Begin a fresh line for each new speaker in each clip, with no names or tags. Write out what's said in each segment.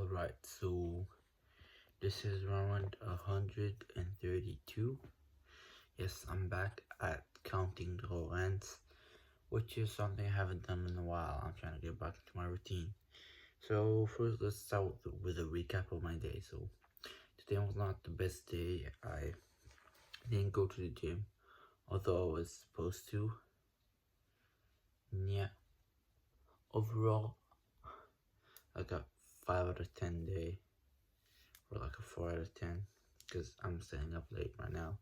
Alright, so this is round 132. Yes, I'm back at counting the rants, which is something I haven't done in a while. I'm trying to get back into my routine. So first, let's start with a recap of my day. So today was not the best day. I didn't go to the gym, although I was supposed to. Yeah, overall, I got 5 out of 10 day, or like a 4 out of 10, because I'm staying up late right now.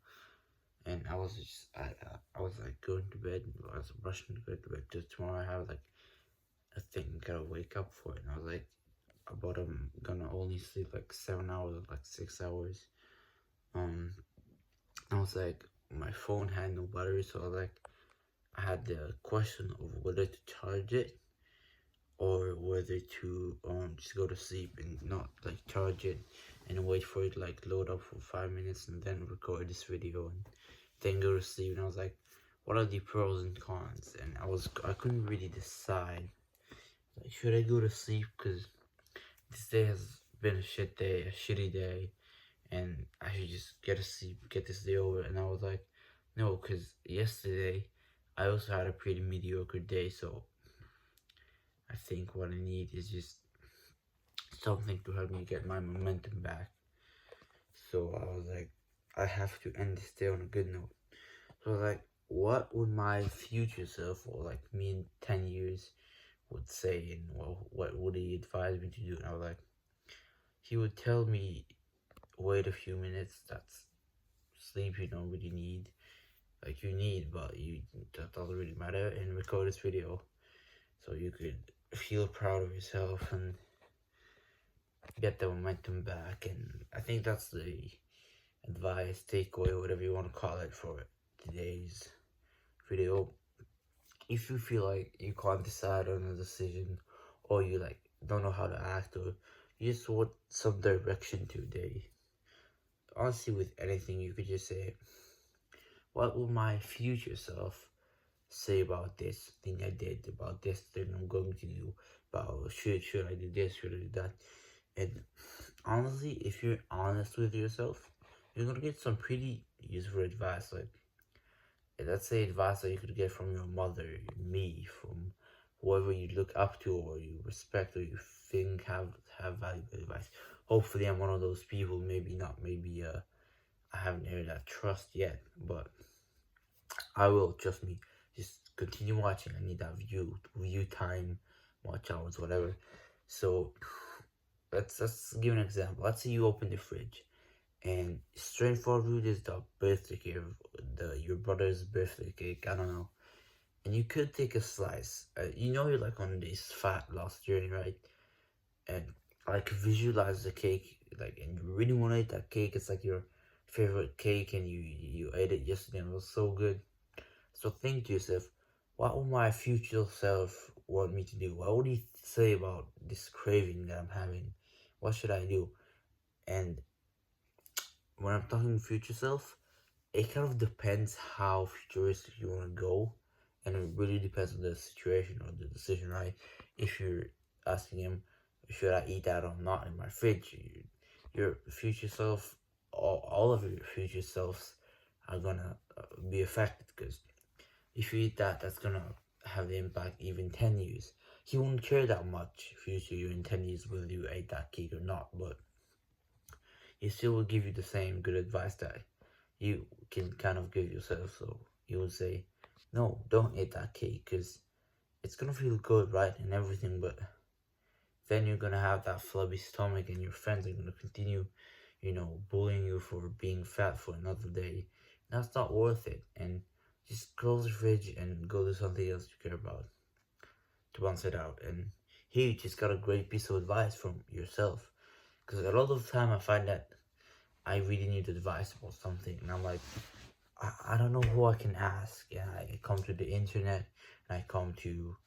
And I was just, I was like going to bed, I was rushing to go to bed, because tomorrow I have like a thing I gotta wake up for it. And I was like, I'm gonna only sleep like 7 hours or like 6 hours. I was like, my phone had no battery, so I was like, I had the question of whether to charge it or whether to just go to sleep and not like charge it and wait for it like load up for 5 minutes and then record this video and then go to sleep. And I was like, what are the pros and cons? And I couldn't really decide, like, should I go to sleep because this day has been a shitty day, and I should just get to sleep, get this day over. And I was like, no, because yesterday I also had a pretty mediocre day, so I think what I need is just something to help me get my momentum back. So I was like, I have to end this day on a good note. So I was like, what would my future self, or like me in 10 years, would say, and what would he advise me to do? And I was like, he would tell me, wait a few minutes, that's sleep you don't really need. Like, you need, but that doesn't really matter, and record this video so you could feel proud of yourself and get the momentum back. And I think that's the advice, takeaway, whatever you want to call it, for today's video. If you feel like you can't decide on a decision, or you like don't know how to act, or you just want some direction today, honestly, with anything, you could just say, what will my future self say about this thing I did, about this thing I'm going to do, about should I do this, should I do that? And honestly, if you're honest with yourself, you're gonna get some pretty useful advice. Like, let's say advice that you could get from your mother, me, from whoever you look up to or you respect or you think have valuable advice. Hopefully, I'm one of those people. Maybe not. Maybe I haven't earned that trust yet, but I will. Trust me. Just continue watching. I need that view time, watch hours, whatever. So let's give an example. Let's say you open the fridge, and straight forward is the birthday cake, your brother's birthday cake. I don't know. And you could take a slice. You're like on this fat loss journey, right? And like visualize the cake, like, and you really want to eat that cake. It's like your favorite cake, and you ate it yesterday and it was so good. So think to yourself, what would my future self want me to do? What would he say about this craving that I'm having? What should I do? And when I'm talking future self, it kind of depends how futuristic you want to go, and it really depends on the situation or the decision, right? If you're asking him, should I eat that or not in my fridge, your future self, all of your future selves are gonna be affected, because if you eat that, that's gonna have the impact even 10 years. He won't care that much future you in 10 years whether you ate that cake or not, but he still will give you the same good advice that you can kind of give yourself. So you would say, no, don't eat that cake, because it's gonna feel good, right, and everything, but then you're gonna have that flubby stomach, and your friends are gonna continue, bullying you for being fat for another day. That's not worth it. And just close the fridge and go do something else you care about to balance it out. And here you just got a great piece of advice from yourself, because a lot of the time I find that I really need advice about something, and I'm like, I don't know who I can ask. And I come to the internet, and I come to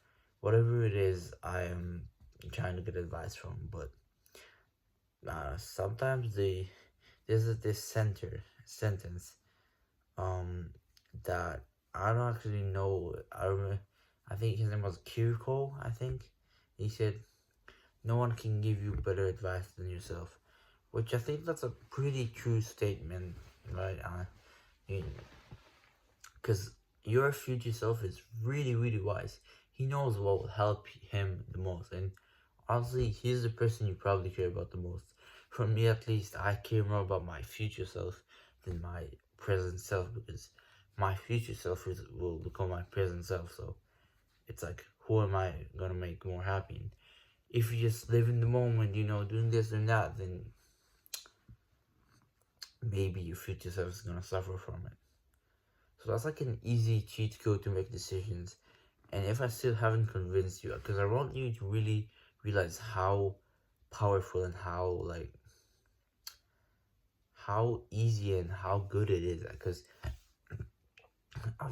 whatever it is I am trying to get advice from. But sometimes there's this sentence that I don't actually know. I think his name was Kiriko. I think he said, no one can give you better advice than yourself, which I think that's a pretty true statement, right? Because your future self is really, really wise. He knows what will help him the most, and honestly, he's the person you probably care about the most. For me, at least, I care more about my future self than my present self, because my future self will become my present self. So it's like, who am I gonna make more happy? And if you just live in the moment, doing this and that, then maybe your future self is gonna suffer from it. So that's like an easy cheat code to make decisions. And if I still haven't convinced you, because I want you to really realize how powerful and how easy and how good it is. Because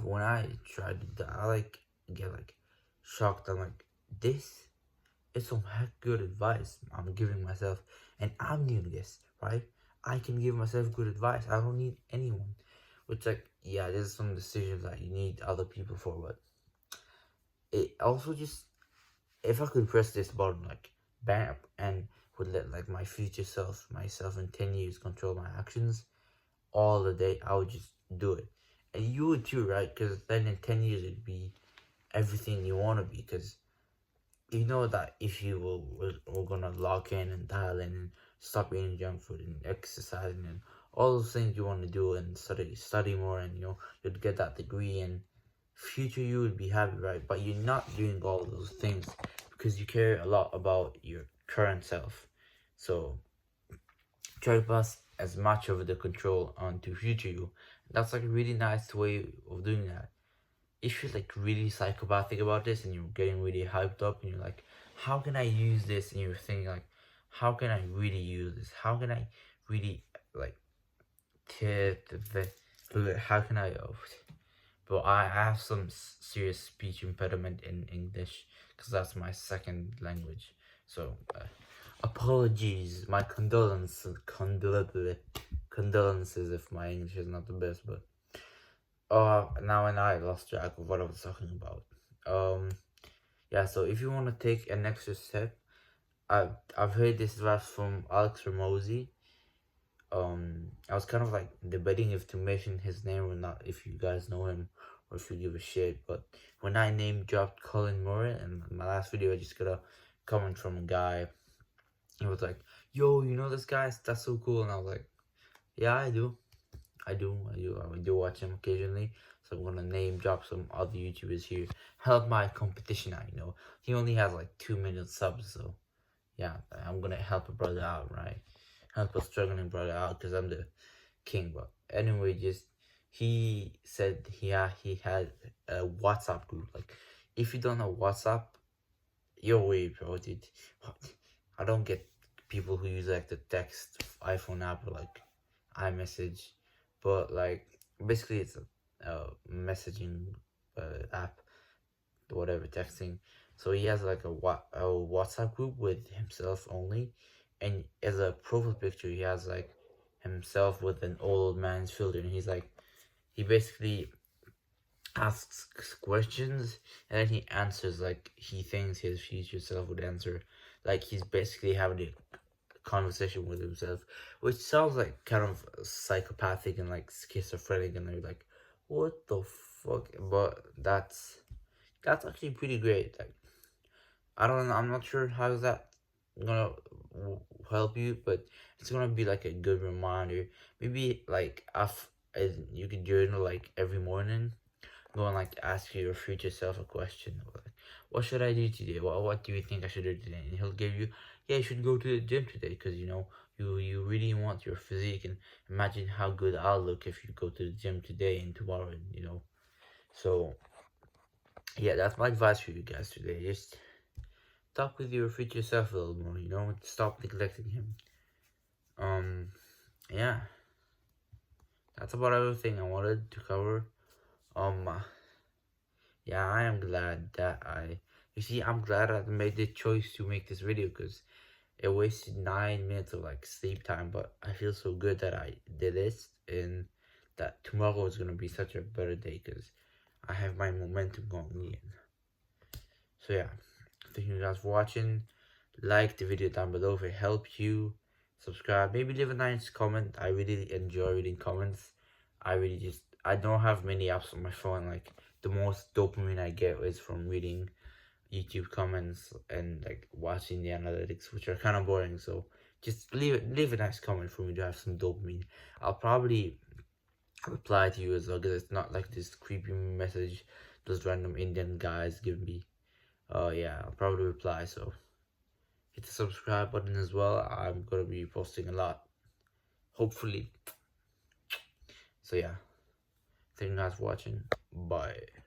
when I tried it, I get shocked. I'm like, this is some heck good advice I'm giving myself, and I'm doing this, right? I can give myself good advice. I don't need anyone. Which, yeah, there's some decisions that you need other people for, but it also just, if I could press this button, bam, and would let my future self, myself in 10 years, control my actions all the day, I would just do it. And you would too, right? Because then in 10 years, it'd be everything you want to be. Because you know that if you were gonna lock in and dial in and stop eating junk food and exercising and all those things you want to do and study more, and you'd get that degree, and future you would be happy, right? But you're not doing all those things because you care a lot about your current self. So try to pass as much of the control onto future you. That's a really nice way of doing that. If you're really psychopathic about this and you're getting really hyped up and you're like, how can I use this? And you're thinking how can I really use this? How can I really like how can I but I have some serious speech impediment in English because that's my second language. So apologies, my condolences if my English is not the best, but now and I lost track of what I was talking about. Yeah, so if you want to take an extra step, I've heard this advice from Alex Ramosi. I was kind of debating if to mention his name or not, if you guys know him or if you give a shit. But when I name dropped Colin Murray in my last video, I just got a comment from a guy. He was like, "Yo, you know this guy? That's so cool." And I was like, "Yeah, I do. I do watch him occasionally." So I'm gonna name drop some other YouTubers here. Help my competition out. He only has 2 million subs, so yeah, I'm gonna help a brother out, right? Help a struggling brother out because I'm the king. But anyway, just he said he had a WhatsApp group. If you don't know WhatsApp, you're weird, bro, dude. I don't get people who use the text iPhone app or iMessage, but basically it's a messaging app, whatever, texting. So he has a WhatsApp group with himself only, and as a profile picture he has himself with an old man's filter, and he basically asks questions and then he answers he thinks his future self would answer. He's basically having a conversation with himself, which sounds kind of psychopathic and schizophrenic, and they're what the fuck? But that's actually pretty great. I'm not sure how that gonna help you, but it's gonna be a good reminder. Maybe you could journal every morning, go and ask your future self a question, what should I do today? What do you think I should do today? And he'll give you, yeah, you should go to the gym today because you really want your physique, and imagine how good I'll look if you go to the gym today and tomorrow, and. So yeah, that's my advice for you guys today. Just talk with your future self a little more, stop neglecting him. Yeah, that's about everything I wanted to cover. Yeah, I am glad that I'm glad I made the choice to make this video because it wasted 9 minutes of sleep time, but I feel so good that I did this, and that tomorrow is gonna be such a better day because I have my momentum going again. So yeah, thank you guys for watching. like the video down below if it helped you. Subscribe, maybe leave a nice comment. I really enjoy reading comments. I don't have many apps on my phone. Like, the most dopamine I get is from reading YouTube comments and like watching the analytics, which are kind of boring. So just leave a nice comment for me to have some dopamine. I'll probably reply to you as well, because it's not like this creepy message those random Indian guys give me. Yeah, I'll probably reply. So hit the subscribe button as well. I'm gonna be posting a lot, hopefully. So yeah, thank you guys for watching. Bye.